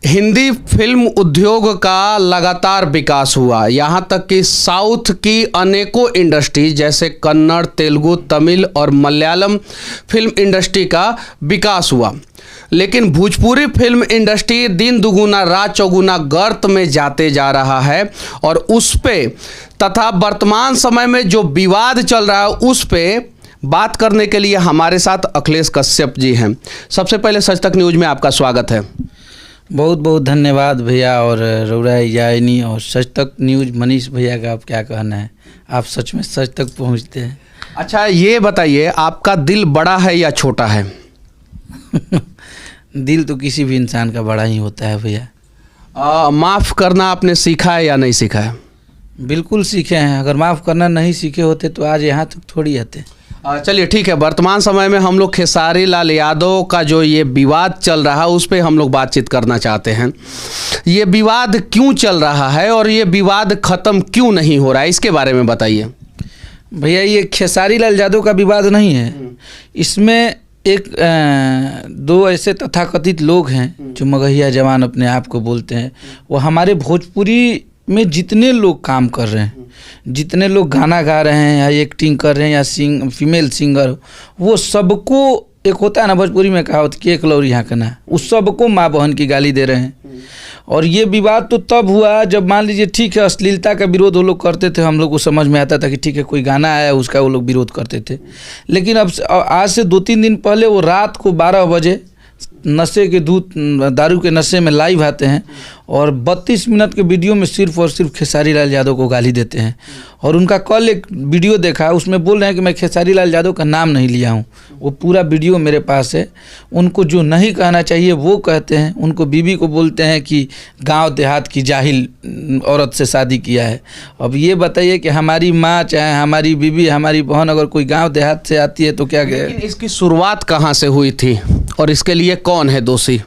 Hindi film उद्योग का लगातार विकास हुआ, यहाँ तक कि साउथ की अनेकों इंडस्ट्री जैसे कन्नड़, तेलुगु, तमिल और मलयालम फिल्म इंडस्ट्री का विकास हुआ। लेकिन भोजपुरी फिल्म इंडस्ट्री दिन दुगुना रात चौगुना गर्त में जाते जा रहा है और उस पे तथा वर्तमान समय में जो विवाद चल रहा है उस पे बात करने के लिए हमारे साथ अखिलेश कश्यप जी हैं। सबसे पहले सच तक न्यूज़ में आपका स्वागत है। बहुत बहुत धन्यवाद भैया। और रौरा यानी और सच तक न्यूज़ मनीष भैया का आप क्या कहना है? आप सच में सच तक पहुंचते हैं। अच्छा ये बताइए, आपका दिल बड़ा है या छोटा है? दिल तो किसी भी इंसान का बड़ा ही होता है भैया। माफ़ करना आपने सीखा है या नहीं सीखा है? बिल्कुल सीखे हैं। अगर माफ़ करना नहीं सीखे होते तो आज यहाँ तक थोड़ी आते। चलिए ठीक है, वर्तमान समय में हम लोग खेसारी लाल यादव का जो ये विवाद चल रहा है उस पर हम लोग बातचीत करना चाहते हैं। ये विवाद क्यों चल रहा है और ये विवाद ख़त्म क्यों नहीं हो रहा है, इसके बारे में बताइए। भैया ये खेसारी लाल यादव का विवाद नहीं है, इसमें एक दो ऐसे तथाकथित लोग हैं जो मगहिया जवान अपने आप को बोलते हैं। वो हमारे भोजपुरी में जितने लोग काम कर रहे हैं, जितने लोग गाना गा रहे हैं या एक्टिंग कर रहे हैं या फीमेल सिंगर, वो सबको, एक होता है ना भोजपुरी में कहावत कि एक लौरी यहाँ ना, उस सबको माँ बहन की गाली दे रहे हैं। और ये विवाद तो तब हुआ जब मान लीजिए ठीक है अश्लीलता का विरोध वो लोग करते थे, हम लोग को समझ में आता था कि ठीक है कोई गाना आया उसका वो लोग विरोध करते थे। लेकिन अब आज से 2-3 दिन पहले वो रात को 12 बजे नशे के दारू के नशे में लाइव आते हैं और 32 मिनट के वीडियो में सिर्फ और सिर्फ खेसारी लाल यादव को गाली देते हैं। और उनका कल एक वीडियो देखा, उसमें बोल रहे हैं कि मैं खेसारी लाल यादव का नाम नहीं लिया हूं। वो पूरा वीडियो मेरे पास है। उनको जो नहीं कहना चाहिए वो कहते हैं। उनको बीवी को बोलते हैं कि गांव देहात की जाहिल औरत से शादी किया है। अब ये बताइए कि हमारी माँ चाहे हमारी बीवी हमारी बहन अगर कोई गाँव देहात से आती है तो क्या? लेकिन इसकी शुरुआत कहाँ से हुई थी और इसके लिए कौन है दोषी?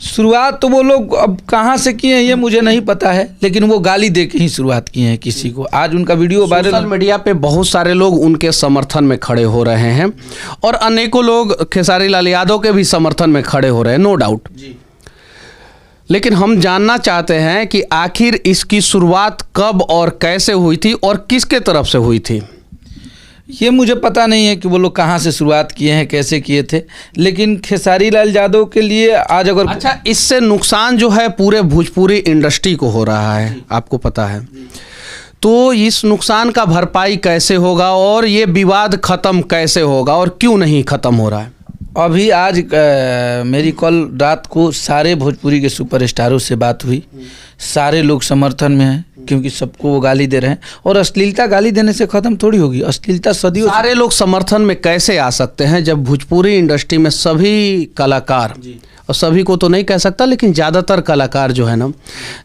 शुरुआत तो वो लोग अब कहाँ से किए हैं ये मुझे नहीं पता है, लेकिन वो गाली दे के ही शुरुआत किए हैं किसी को। आज उनका वीडियो वायरल, सोशल मीडिया पे बहुत सारे लोग उनके समर्थन में खड़े हो रहे हैं और अनेकों लोग खेसारी लाल यादव के भी समर्थन में खड़े हो रहे हैं, नो डाउट। लेकिन हम जानना चाहते हैं कि आखिर इसकी शुरुआत कब और कैसे हुई थी और किसके तरफ से हुई थी? ये मुझे पता नहीं है कि वो लोग कहाँ से शुरुआत किए हैं, कैसे किए थे। लेकिन खेसारी लाल यादव के लिए आज अगर अच्छा, इससे नुकसान जो है पूरे भोजपुरी इंडस्ट्री को हो रहा है, आपको पता है, तो इस नुकसान का भरपाई कैसे होगा और ये विवाद ख़त्म कैसे होगा और क्यों नहीं ख़त्म हो रहा है? अभी आज मेरी कल रात को सारे भोजपुरी के सुपरस्टारों से बात हुई। सारे लोग समर्थन में हैं क्योंकि सबको वो गाली दे रहे हैं। और अश्लीलता गाली देने से ख़त्म थोड़ी होगी, अश्लीलता सदियों। सारे लोग समर्थन में कैसे आ सकते हैं जब भोजपुरी इंडस्ट्री में सभी कलाकार, और सभी को तो नहीं कह सकता लेकिन ज़्यादातर कलाकार जो है ना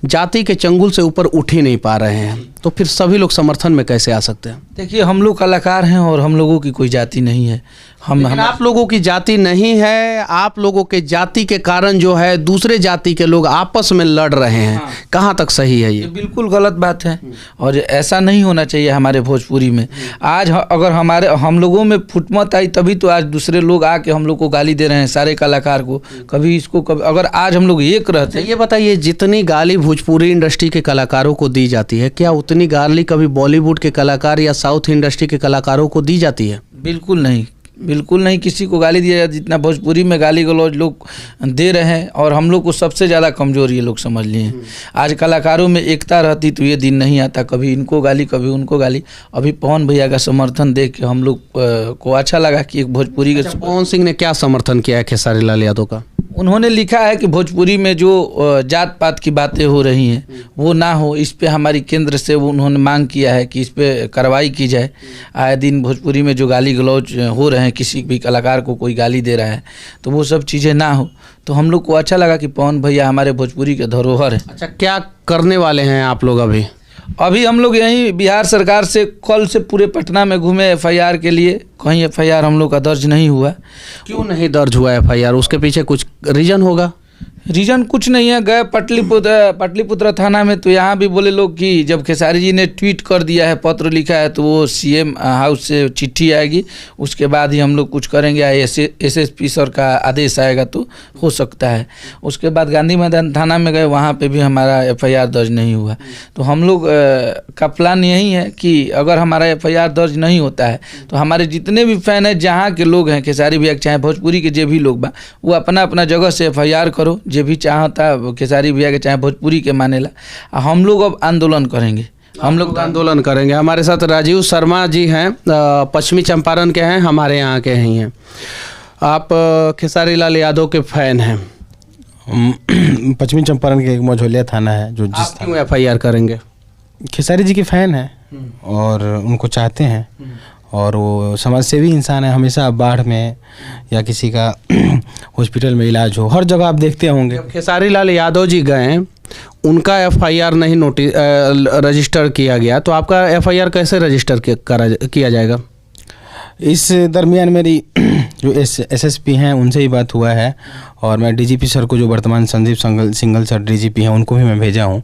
जाति के चंगुल से ऊपर उठ ही नहीं पा रहे हैं, तो फिर सभी लोग समर्थन में कैसे आ सकते हैं? देखिए हम लोग कलाकार हैं और हम लोगों की कोई जाति नहीं है। आप लोगों की जाति नहीं है, आप लोगों के जाति के कारण जो है दूसरे जाति के लोग आपस में लड़ रहे हैं। हाँ। कहाँ तक सही है ये? बिल्कुल गलत बात है और ऐसा नहीं होना चाहिए हमारे भोजपुरी में। आज अगर हम लोगों में फुटमत आई तभी तो आज दूसरे लोग आके हम लोग को गाली दे रहे हैं, सारे कलाकार को। कभी इसको कभी अगर आज हम लोग एक रहते। ये बताइए, जितनी गाली भोजपुरी इंडस्ट्री के कलाकारों को दी जाती है, क्या उतनी गाली कभी बॉलीवुड के कलाकार या साउथ इंडस्ट्री के कलाकारों को दी जाती है? बिल्कुल नहीं, बिल्कुल नहीं। किसी को गाली दिया जाए जितना भोजपुरी में गाली गलौज लोग दे रहे हैं। और हम लोग को सबसे ज़्यादा कमज़ोर ये लोग समझ लिए हैं। आज कलाकारों में एकता रहती तो ये दिन नहीं आता, कभी इनको गाली कभी उनको गाली। अभी पवन भैया का समर्थन देख के हम लोग को अच्छा लगा कि एक भोजपुरी के। पवन सिंह ने क्या समर्थन किया है खेसारी लाल यादव का? उन्होंने लिखा है कि भोजपुरी में जो जात पात की बातें हो रही हैं वो ना हो, इस पे हमारी केंद्र से वो उन्होंने मांग किया है कि इस पे कार्रवाई की जाए। आए दिन भोजपुरी में जो गाली गलौज हो रहे हैं, किसी भी कलाकार को कोई गाली दे रहा है तो वो सब चीज़ें ना हो। तो हम लोग को अच्छा लगा कि पवन भैया हमारे भोजपुरी के धरोहर है। अच्छा, क्या करने वाले हैं आप लोग अभी? अभी हम लोग यहीं बिहार सरकार से कल से पूरे पटना में घूमे FIR के लिए। कहीं FIR हम लोग का दर्ज नहीं हुआ। क्यों नहीं दर्ज हुआ FIR? उसके पीछे कुछ रीज़न होगा? रीजन कुछ नहीं है। गए पाटलिपुत्र थाना में, तो यहाँ भी बोले लोग कि जब खेसारी जी ने ट्वीट कर दिया है, पत्र लिखा है, तो वो सीएम हाउस से चिट्ठी आएगी, उसके बाद ही हम लोग कुछ करेंगे, एसएसपी सर का आदेश आएगा तो हो सकता है। उसके बाद गांधी मैदान थाना में गए, वहाँ पे भी हमारा एफआईआर दर्ज नहीं हुआ। तो हम लोग का प्लान यही है कि अगर हमारा एफआईआर दर्ज नहीं होता है तो हमारे जितने भी फैन हैं, जहाँ के लोग हैं, खेसारी भैया चाहे भोजपुरी के जो भी लोग बा, वो अपना अपना जगह से एफआईआर करो, जो भी चाहता खेसारी भैया के चाहे भोजपुरी के मानेला। हम लोग अब आंदोलन करेंगे, हम लोग आंदोलन करेंगे। हमारे साथ राजीव शर्मा जी हैं, पश्चिमी चंपारण के हैं, हमारे यहाँ के ही हैं। आप खेसारी लाल यादव के फैन हैं। पश्चिमी चंपारण के एक मझौलिया थाना है जो आप क्यों एफआईआर करेंगे? खेसारी जी के फैन हैं और उनको चाहते हैं, और वो समाज सेवी इंसान है। हमेशा बाढ़ में या किसी का हॉस्पिटल में इलाज हो, हर जगह आप देखते होंगे। जब खेसारी लाल यादव जी गए, उनका एफआईआर नहीं रजिस्टर किया गया, तो आपका एफआईआर कैसे रजिस्टर किया जाएगा? इस दरमियान मेरी जो एसएसपी हैं उनसे ही बात हुआ है, और मैं डीजीपी सर को, जो वर्तमान संदीप सिंगल सर डीजीपी हैं, उनको भी मैं भेजा हूँ।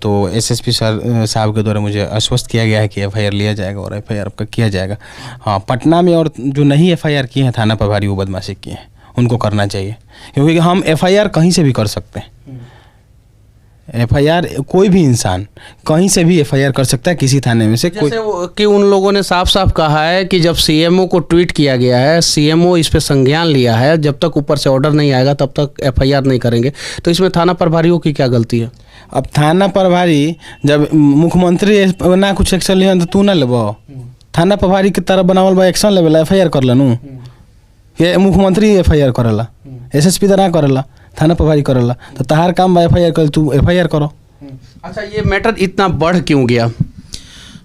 तो एसएसपी सर साहब के द्वारा मुझे आश्वस्त किया गया है कि एफआईआर लिया जाएगा और एफआईआर आपका किया जाएगा। हाँ, पटना में और जो नहीं एफआईआर किए हैं थाना प्रभारी, वो बदमाशी किए हैं, उनको करना चाहिए, क्योंकि हम एफआईआर कहीं से भी कर सकते हैं। एफआईआर कोई भी इंसान कहीं से भी एफआईआर कर सकता है, किसी थाने में से। कोई कि उन लोगों ने साफ साफ कहा है कि जब सीएमओ को ट्वीट किया गया है, सीएमओ इस पे संज्ञान लिया है, जब तक ऊपर से ऑर्डर नहीं आएगा तब तक एफआईआर नहीं करेंगे। तो इसमें थाना प्रभारियों की क्या गलती है? अब थाना प्रभारी जब मुख्यमंत्री ना कुछ एक्शन लिया तो तू ना लेबो, थाना प्रभारी की तरह बनावल बा एक्शन लेवल एफआईआर कर लेनू। ये मुख्यमंत्री एफआईआर करेला, एसएसपी तो ना करेला, थाना प्रभारी करेला। तो तहार काम बा एफआईआर कर, तू एफआईआर करो। अच्छा, ये मैटर इतना बढ़ क्यों गया?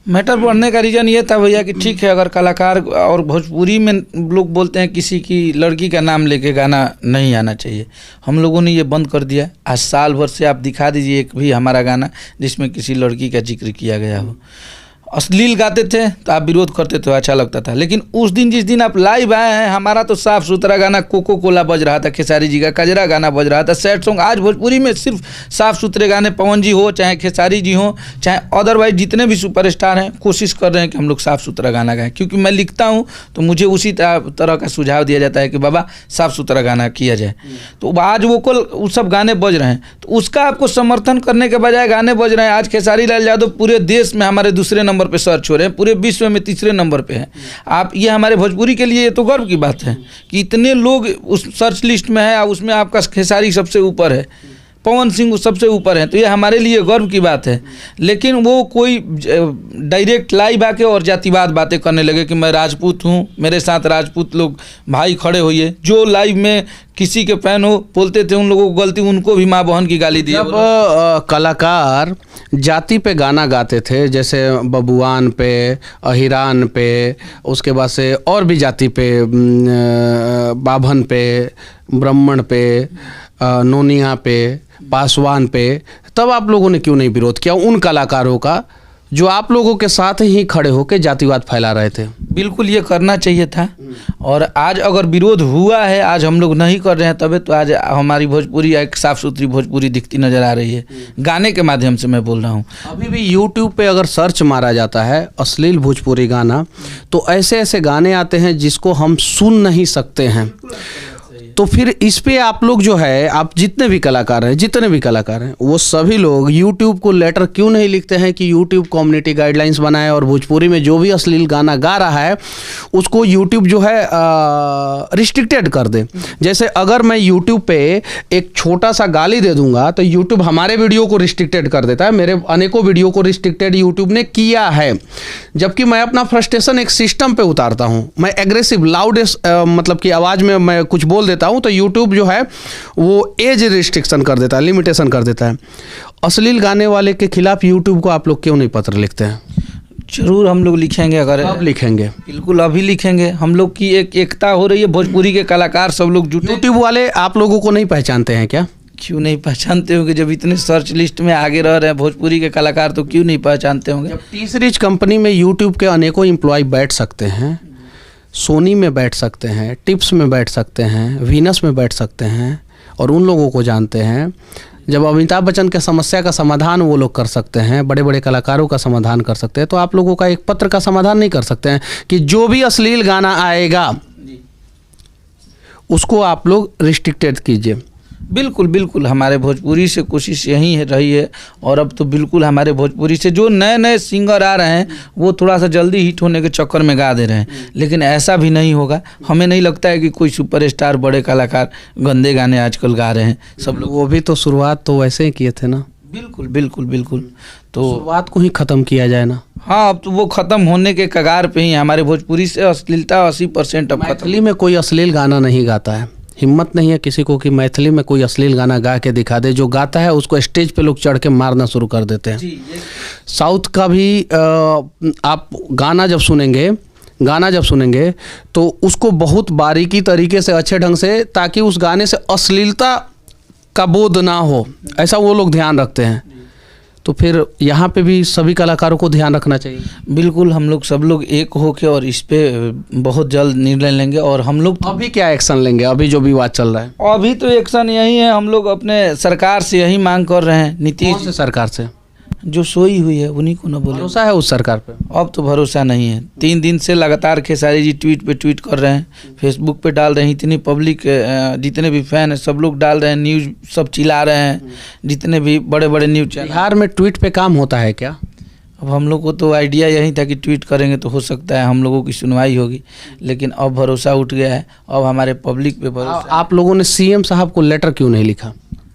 मैटर बढ़ने का रीज़न ये था भैया कि ठीक है, अगर कलाकार और भोजपुरी में लोग बोलते हैं किसी की लड़की का नाम लेके गाना नहीं आना चाहिए, हम लोगों ने ये बंद कर दिया। आज साल भर से आप दिखा दीजिए एक भी हमारा गाना जिसमें किसी लड़की का जिक्र किया गया हो। अश्लील गाते थे तो आप विरोध करते तो अच्छा लगता था, लेकिन उस दिन जिस दिन आप लाइव आए हैं, हमारा तो साफ़ सुथरा गाना कोको कोला बज रहा था, खेसारी जी का कजरा गाना बज रहा था, सैड सॉन्ग। आज भोजपुरी में सिर्फ साफ़ सुथरे गाने, पवन जी हो चाहे खेसारी जी हो चाहे अदरवाइज जितने भी सुपरस्टार हैं, कोशिश कर रहे हैं कि हम लोग साफ़ सुथरा गाना गाएं। क्योंकि मैं लिखता हूँ तो मुझे उसी तरह का सुझाव दिया जाता है कि बाबा साफ़ सुथरा गाना किया जाए। तो आज वो सब गाने बज रहे हैं, तो उसका आपको समर्थन करने के बजाय गाने बज रहे हैं। आज खेसारी लाल यादव पूरे देश में हमारे दूसरे नंबर पे सर्च हो रहे हैं, पूरे विश्व में तीसरे नंबर पे हैं। आप, ये हमारे भोजपुरी के लिए ये तो गर्व की बात है कि इतने लोग उस सर्च लिस्ट में है, उसमें आपका खेसारी सबसे ऊपर है, पवन सिंह सबसे ऊपर है, तो ये हमारे लिए गर्व की बात है। लेकिन वो कोई डायरेक्ट लाइव आके और जातिवाद बातें करने लगे कि मैं राजपूत हूँ, मेरे साथ राजपूत लोग भाई खड़े होइए। जो लाइव में किसी के फैन हो बोलते थे उन लोगों को गलती, उनको भी माँ बहन की गाली दी। जब कलाकार जाति पे गाना गाते थे, जैसे बबुआन पे, अहिरान पे, उसके बाद से और भी जाति पे, बाभन पे, ब्राह्मण पे, नोनिया पे, पासवान पे, तब आप लोगों ने क्यों नहीं विरोध किया उन कलाकारों का जो आप लोगों के साथ ही खड़े होकर जातिवाद फैला रहे थे? बिल्कुल ये करना चाहिए था, और आज अगर विरोध हुआ है, आज हम लोग नहीं कर रहे हैं, तबे तो आज हमारी भोजपुरी एक साफ़ सुथरी भोजपुरी दिखती नज़र आ रही है, गाने के माध्यम से मैं बोल रहा हूँ। अभी भी यूट्यूब पे अगर सर्च मारा जाता है अश्लील भोजपुरी गाना, तो ऐसे ऐसे गाने आते हैं जिसको हम सुन नहीं सकते हैं। तो फिर इस पे आप लोग जो है, आप जितने भी कलाकार हैं वो सभी लोग यूट्यूब को लेटर क्यों नहीं लिखते हैं कि यूट्यूब कम्युनिटी गाइडलाइंस बनाए और भोजपुरी में जो भी अश्लील गाना गा रहा है उसको यूट्यूब जो है रिस्ट्रिक्टेड कर दे। जैसे अगर मैं यूट्यूब पे एक छोटा सा गाली दे दूंगा तो यूट्यूब हमारे वीडियो को रिस्ट्रिक्टेड कर देता है, मेरे अनेकों वीडियो को रिस्ट्रिक्टेड यूट्यूब ने किया है। जबकि मैं अपना फ्रस्ट्रेशन एक सिस्टम पे उतारता हूँ, मैं एग्रेसिव लाउडेस्ट मतलब कि आवाज़ में मैं कुछ बोल देता हूँ, तो यूट्यूब जो है वो एज रिस्ट्रिक्शन कर देता है, लिमिटेशन कर देता है। अश्लील गाने वाले के खिलाफ यूट्यूब को आप लोग क्यों नहीं पत्र लिखते हैं? जरूर हम लोग लिखेंगे। अगर अब लिखेंगे? बिल्कुल अभी लिखेंगे। हम लोग की एक एकता हो रही है, भोजपुरी के कलाकार सब लोग जुटे। यूट्यूब वाले आप लोगों को नहीं पहचानते हैं क्या? क्यों नहीं पहचानते होंगे, जब इतने सर्च लिस्ट में आगे रह रहे हैं भोजपुरी के कलाकार, तो क्यों नहीं पहचानते होंगे। जब टी-सीरीज कंपनी में यूट्यूब के अनेकों एम्प्लॉय बैठ सकते हैं, सोनी में बैठ सकते हैं, टिप्स में बैठ सकते हैं, वीनस में बैठ सकते हैं, और उन लोगों को जानते हैं। जब अमिताभ बच्चन के समस्या का समाधान वो लोग कर सकते हैं, बड़े बड़े कलाकारों का समाधान कर सकते हैं, तो आप लोगों का एक पत्र का समाधान नहीं कर सकते हैं कि जो भी अश्लील गाना आएगा उसको आप लोग रिस्ट्रिक्टेड कीजिए। बिल्कुल बिल्कुल, हमारे भोजपुरी से कोशिश यही है रही है, और अब तो बिल्कुल हमारे भोजपुरी से जो नए नए सिंगर आ रहे हैं वो थोड़ा सा जल्दी हिट होने के चक्कर में गा दे रहे हैं, लेकिन ऐसा भी नहीं होगा। हमें नहीं लगता है कि कोई सुपरस्टार बड़े कलाकार गंदे गाने आजकल गा रहे हैं सब लोग। वो भी तो शुरुआत तो वैसे ही किए थे ना। बिल्कुल बिल्कुल बिल्कुल, तो शुरुआत को ही ख़त्म किया जाए ना। हाँ, अब तो वो ख़त्म होने के कगार पे ही। हमारे भोजपुरी से अश्लीलता 80% अब खत्म। मैथिली में कोई अश्लील गाना नहीं गाता है, हिम्मत नहीं है किसी को कि मैथिली में कोई अश्लील गाना गा के दिखा दे। जो गाता है उसको स्टेज पे लोग चढ़ के मारना शुरू कर देते हैं। साउथ का भी आप गाना जब सुनेंगे तो उसको बहुत बारीकी तरीके से अच्छे ढंग से, ताकि उस गाने से अश्लीलता का बोध ना हो, ऐसा वो लोग ध्यान रखते हैं। तो फिर यहाँ पे भी सभी कलाकारों को ध्यान रखना चाहिए। बिल्कुल, हम लोग सब लोग एक होके और इस पे बहुत जल्द निर्णय लेंगे। और हम लोग अभी क्या एक्शन लेंगे, अभी जो विवाद चल रहा है? अभी तो एक्शन यही है, हम लोग अपने सरकार से यही मांग कर रहे हैं। नीतीश कौन से सरकार से? जो सोई हुई है उन्हीं को ना बोले। भरोसा है उस सरकार पे? अब तो भरोसा नहीं है। 3 दिन से लगातार खेसारी जी ट्वीट पे ट्वीट कर रहे हैं, फेसबुक पे डाल रहे हैं। इतनी पब्लिक, जितने भी फैन हैं सब लोग डाल रहे हैं, न्यूज़ सब चिल्ला रहे हैं, जितने भी बड़े बड़े न्यूज़ चैनल। बिहार में ट्वीट पे काम होता है क्या? अब हम लोग को तो आइडिया यही था कि ट्वीट करेंगे तो हो सकता है हम लोगों की सुनवाई होगी, लेकिन अब भरोसा उठ गया है। अब हमारे पब्लिक पे भरोसा। आप लोगों ने सीएम साहब को लेटर क्यों नहीं लिखा?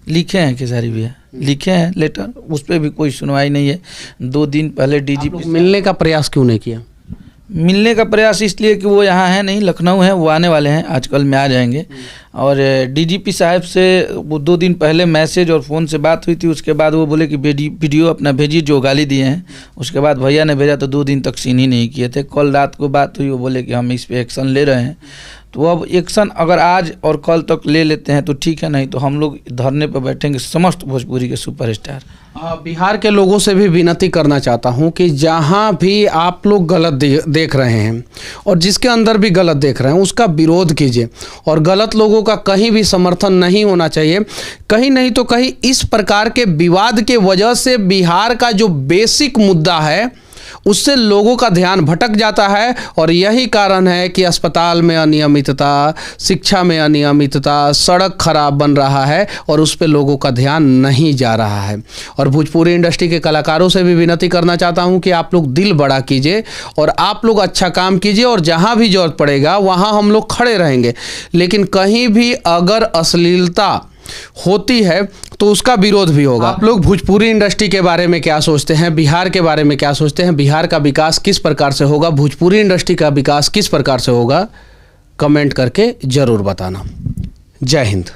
लिखे हैं खेसारी भैया, लिखे हैं लेटर, उस पर भी कोई सुनवाई नहीं है। 2 दिन पहले डीजीपी मिलने का प्रयास क्यों नहीं किया? मिलने का प्रयास इसलिए कि वो यहाँ है नहीं, लखनऊ है, वो आने वाले हैं, आजकल में आ जाएंगे। और डीजीपी साहब से वो 2 दिन पहले मैसेज और फ़ोन से बात हुई थी। उसके बाद वो बोले कि वीडियो अपना भेजिए जो गाली दिए हैं। उसके बाद भैया ने भेजा तो 2 दिन तक सीन ही नहीं किए थे। कल रात को बात हुई, वो बोले कि हम इस पे एक्शन ले रहे हैं। तो अब एक्शन अगर आज और कल तक ले लेते हैं तो ठीक है, नहीं तो हम लोग धरने पर बैठेंगे समस्त भोजपुरी के सुपरस्टार। बिहार के लोगों से भी विनती करना चाहता हूं कि जहां भी आप लोग गलत देख रहे हैं और जिसके अंदर भी गलत देख रहे हैं उसका विरोध कीजिए, और गलत लोगों का कहीं भी समर्थन नहीं होना चाहिए। कहीं नहीं तो कहीं इस प्रकार के विवाद के वजह से बिहार का जो बेसिक मुद्दा है उससे लोगों का ध्यान भटक जाता है, और यही कारण है कि अस्पताल में अनियमितता, शिक्षा में अनियमितता, सड़क खराब बन रहा है और उस पर लोगों का ध्यान नहीं जा रहा है। और भोजपुरी इंडस्ट्री के कलाकारों से भी विनती करना चाहता हूं कि आप लोग दिल बड़ा कीजिए और आप लोग अच्छा काम कीजिए, और जहां भी जरूरत पड़ेगा वहां हम लोग खड़े रहेंगे। लेकिन कहीं भी अगर अश्लीलता होती है तो उसका विरोध भी होगा। आप लोग भोजपुरी इंडस्ट्री के बारे में क्या सोचते हैं, बिहार के बारे में क्या सोचते हैं, बिहार का विकास किस प्रकार से होगा, भोजपुरी इंडस्ट्री का विकास किस प्रकार से होगा, कमेंट करके जरूर बताना। जय हिंद।